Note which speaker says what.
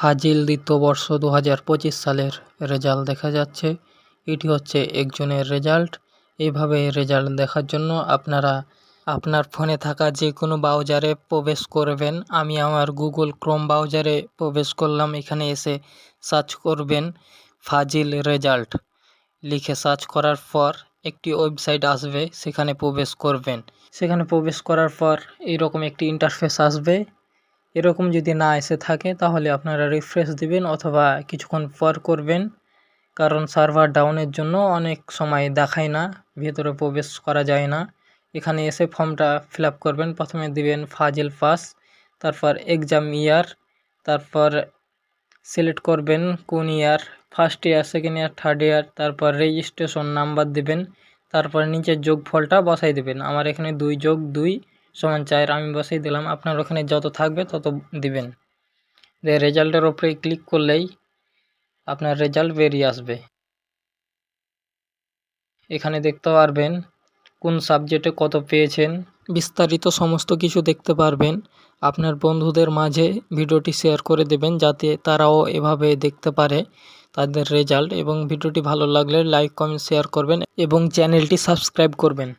Speaker 1: ফাজিল দ্বিতীয় বর্ষ 2025 সালের রেজাল্ট দেখা যাচ্ছে। এটি হচ্ছে একজনের রেজাল্ট। এইভাবে রেজাল্ট দেখার জন্য আপনারা আপনার ফোনে থাকা যে কোনো ব্রাউজারে প্রবেশ করবেন। আমি আমার গুগল ক্রোম ব্রাউজারে প্রবেশ করলাম। এখানে এসে সার্চ করবেন ফাজিল রেজাল্ট লিখে সার্চ করার পর একটি ওয়েবসাইট আসবে, সেখানে প্রবেশ করবেন। সেখানে প্রবেশ করার পর এইরকম একটি ইন্টারফেস আসবে। এরকম যদি না এসে থাকে তাহলে আপনারা রিফ্রেশ দিবেন অথবা কিছুক্ষণ পর করবেন, কারণ সার্ভার ডাউনের জন্য অনেক সময় দেখায় না, ভেতরে প্রবেশ করা যায় না। এখানে এসে ফর্মটা ফিল আপ করবেন। প্রথমে দিবেন ফাজিল পাস, তারপর এক্সাম ইয়ার, তারপর সিলেক্ট করবেন কোন year, first year, second year, third year, তারপর রেজিস্ট্রেশন নাম্বার দিবেন, তারপর নিচের যোগফলটা বসাই দেবেন। আমার এখানে 2+2=4 আমি বসাই দিলাম। আপনার ওখানে যত থাকবে তত দিবেন। রেজাল্টের ওপরে ক্লিক করলেই আপনার রেজাল্ট বেরিয়ে আসবে। এখানে দেখতে পারবেন কোন সাবজেক্টে কত পেয়েছেন, বিস্তারিত সমস্ত কিছু দেখতে পারবেন। আপনার বন্ধুদের মাঝে ভিডিওটি শেয়ার করে দেবেন যাতে তারাও এভাবে দেখতে পারে তাদের রেজাল্ট। এবং ভিডিওটি ভালো লাগলে লাইক, কমেন্ট, শেয়ার করবেন এবং চ্যানেলটি সাবস্ক্রাইব করবেন।